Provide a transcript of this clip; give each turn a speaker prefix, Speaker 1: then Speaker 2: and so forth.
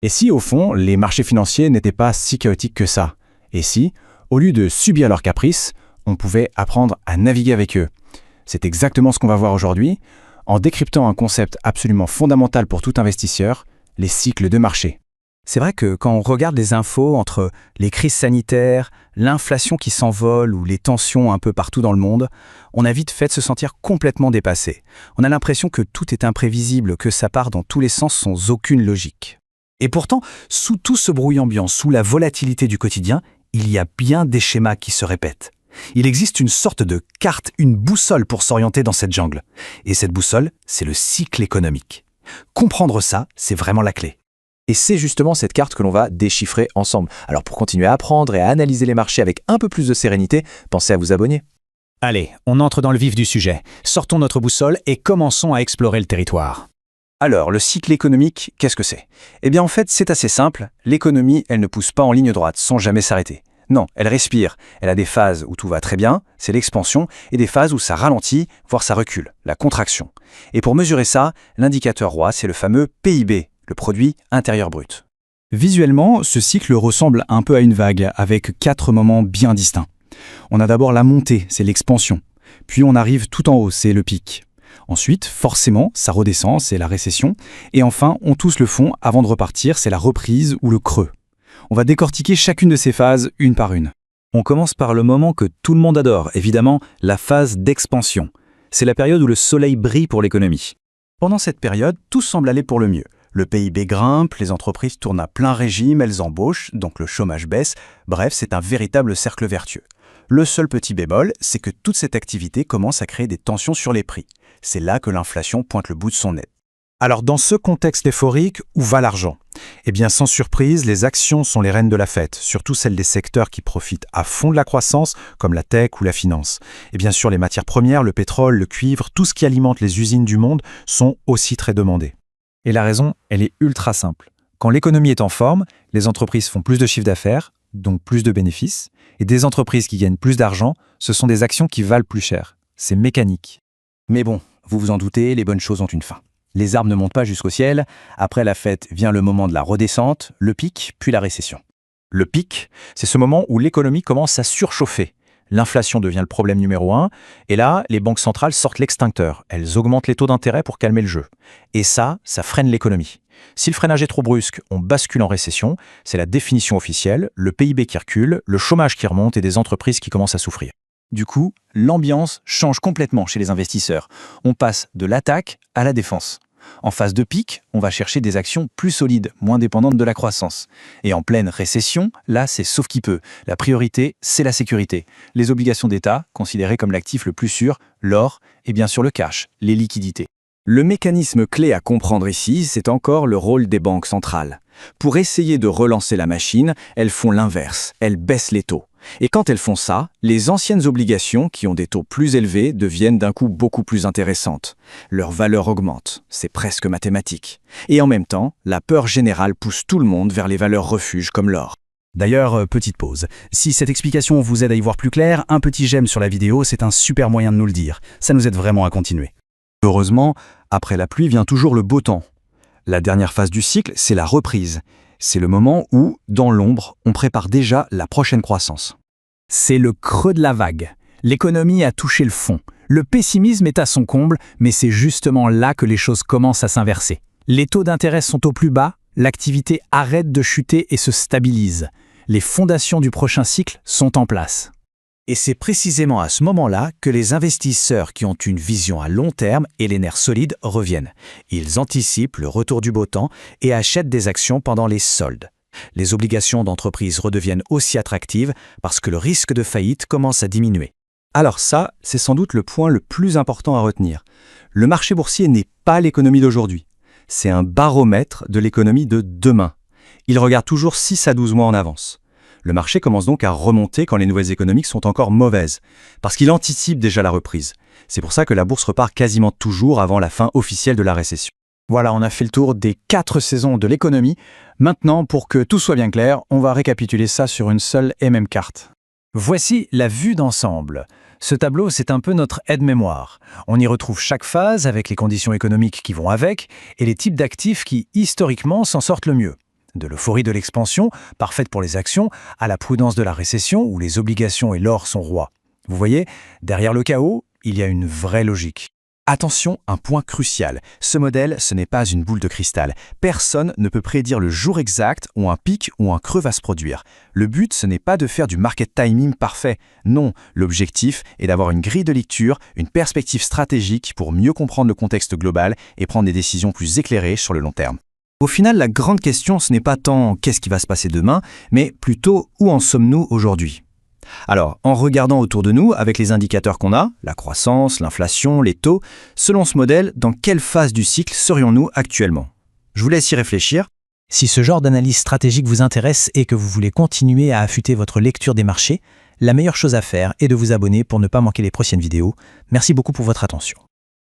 Speaker 1: Et si, au fond, les marchés financiers n'étaient pas si chaotiques que ça? Et si, au lieu de subir leurs caprices, on pouvait apprendre à naviguer avec eux? C'est exactement ce qu'on va voir aujourd'hui, en décryptant un concept absolument fondamental pour tout investisseur, les cycles de marché.
Speaker 2: C'est vrai que quand on regarde les infos entre les crises sanitaires, l'inflation qui s'envole ou les tensions un peu partout dans le monde, on a vite fait de se sentir complètement dépassé. On a l'impression que tout est imprévisible, que ça part dans tous les sens sans aucune logique. Et pourtant, sous tout ce bruit ambiant, sous la volatilité du quotidien, il y a bien des schémas qui se répètent. Il existe une sorte de carte, une boussole pour s'orienter dans cette jungle. Et cette boussole, c'est le cycle économique. Comprendre ça, c'est vraiment la clé.
Speaker 3: Et c'est justement cette carte que l'on va déchiffrer ensemble. Alors pour continuer à apprendre et à analyser les marchés avec un peu plus de sérénité, pensez à vous abonner.
Speaker 2: Allez, on entre dans le vif du sujet. Sortons notre boussole et commençons à explorer le territoire.
Speaker 1: Alors, le cycle économique, qu'est-ce que c'est? Eh bien en fait, c'est assez simple. L'économie, elle ne pousse pas en ligne droite, sans jamais s'arrêter. Non, elle respire. Elle a des phases où tout va très bien, c'est l'expansion, et des phases où ça ralentit, voire ça recule, la contraction. Et pour mesurer ça, l'indicateur roi, c'est le fameux PIB, le produit intérieur brut.
Speaker 2: Visuellement, ce cycle ressemble un peu à une vague, avec 4 moments bien distincts. On a d'abord la montée, c'est l'expansion. Puis on arrive tout en haut, c'est le pic. Ensuite, forcément, ça redescend, c'est la récession. Et enfin, on touche le fond avant de repartir, c'est la reprise ou le creux. On va décortiquer chacune de ces phases une par une. On commence par le moment que tout le monde adore, évidemment, la phase d'expansion. C'est la période où le soleil brille pour l'économie. Pendant cette période, tout semble aller pour le mieux. Le PIB grimpe, les entreprises tournent à plein régime, elles embauchent, donc le chômage baisse. Bref, c'est un véritable cercle vertueux. Le seul petit bémol, c'est que toute cette activité commence à créer des tensions sur les prix. C'est là que l'inflation pointe le bout de son nez. Alors dans ce contexte euphorique, où va l'argent? Eh bien sans surprise, les actions sont les reines de la fête, surtout celles des secteurs qui profitent à fond de la croissance, comme la tech ou la finance. Et bien sûr les matières premières, le pétrole, le cuivre, tout ce qui alimente les usines du monde sont aussi très demandés. Et la raison, elle est ultra simple. Quand l'économie est en forme, les entreprises font plus de chiffre d'affaires, donc plus de bénéfices, et des entreprises qui gagnent plus d'argent, ce sont des actions qui valent plus cher. C'est mécanique.
Speaker 1: Mais bon, vous vous en doutez, les bonnes choses ont une fin. Les arbres ne montent pas jusqu'au ciel, après la fête vient le moment de la redescente, le pic, puis la récession. Le pic, c'est ce moment où l'économie commence à surchauffer. L'inflation devient le problème numéro 1, et là, les banques centrales sortent l'extincteur. Elles augmentent les taux d'intérêt pour calmer le jeu. Et ça freine l'économie. Si le freinage est trop brusque, on bascule en récession, c'est la définition officielle, le PIB qui recule, le chômage qui remonte et des entreprises qui commencent à souffrir. Du coup, l'ambiance change complètement chez les investisseurs. On passe de l'attaque à la défense. En phase de pic, on va chercher des actions plus solides, moins dépendantes de la croissance. Et en pleine récession, là, c'est sauf qui peut. La priorité, c'est la sécurité. Les obligations d'État, considérées comme l'actif le plus sûr, l'or et bien sûr le cash, les liquidités. Le mécanisme clé à comprendre ici, c'est encore le rôle des banques centrales. Pour essayer de relancer la machine, elles font l'inverse, elles baissent les taux. Et quand elles font ça, les anciennes obligations qui ont des taux plus élevés deviennent d'un coup beaucoup plus intéressantes. Leur valeur augmente, c'est presque mathématique. Et en même temps, la peur générale pousse tout le monde vers les valeurs refuges comme l'or.
Speaker 2: D'ailleurs, petite pause. Si cette explication vous aide à y voir plus clair, un petit j'aime sur la vidéo, c'est un super moyen de nous le dire. Ça nous aide vraiment à continuer.
Speaker 1: Heureusement, après la pluie vient toujours le beau temps. La dernière phase du cycle, c'est la reprise. C'est le moment où, dans l'ombre, on prépare déjà la prochaine croissance.
Speaker 2: C'est le creux de la vague. L'économie a touché le fond. Le pessimisme est à son comble, mais c'est justement là que les choses commencent à s'inverser. Les taux d'intérêt sont au plus bas, l'activité arrête de chuter et se stabilise. Les fondations du prochain cycle sont en place. Et c'est précisément à ce moment-là que les investisseurs qui ont une vision à long terme et les nerfs solides reviennent. Ils anticipent le retour du beau temps et achètent des actions pendant les soldes. Les obligations d'entreprise redeviennent aussi attractives parce que le risque de faillite commence à diminuer.
Speaker 1: Alors ça, c'est sans doute le point le plus important à retenir. Le marché boursier n'est pas l'économie d'aujourd'hui. C'est un baromètre de l'économie de demain. Il regarde toujours 6 à 12 mois en avance. Le marché commence donc à remonter quand les nouvelles économiques sont encore mauvaises, parce qu'il anticipe déjà la reprise. C'est pour ça que la bourse repart quasiment toujours avant la fin officielle de la récession.
Speaker 2: Voilà, on a fait le tour des 4 saisons de l'économie. Maintenant, pour que tout soit bien clair, on va récapituler ça sur une seule et même carte. Voici la vue d'ensemble. Ce tableau, c'est un peu notre aide-mémoire. On y retrouve chaque phase avec les conditions économiques qui vont avec et les types d'actifs qui, historiquement, s'en sortent le mieux.
Speaker 1: de l'euphorie de l'expansion, parfaite pour les actions, à la prudence de la récession, où les obligations et l'or sont rois. Vous voyez, derrière le chaos, il y a une vraie logique.
Speaker 2: Attention, un point crucial. Ce modèle, ce n'est pas une boule de cristal. Personne ne peut prédire le jour exact où un pic ou un creux va se produire. Le but, ce n'est pas de faire du market timing parfait. Non, l'objectif est d'avoir une grille de lecture, une perspective stratégique pour mieux comprendre le contexte global et prendre des décisions plus éclairées sur le long terme. Au final, la grande question, ce n'est pas tant qu'est-ce qui va se passer demain, mais plutôt où en sommes-nous aujourd'hui. Alors, en regardant autour de nous, avec les indicateurs qu'on a, la croissance, l'inflation, les taux, selon ce modèle, dans quelle phase du cycle serions-nous actuellement? Je vous laisse y réfléchir.
Speaker 4: Si ce genre d'analyse stratégique vous intéresse et que vous voulez continuer à affûter votre lecture des marchés, la meilleure chose à faire est de vous abonner pour ne pas manquer les prochaines vidéos. Merci beaucoup pour votre attention.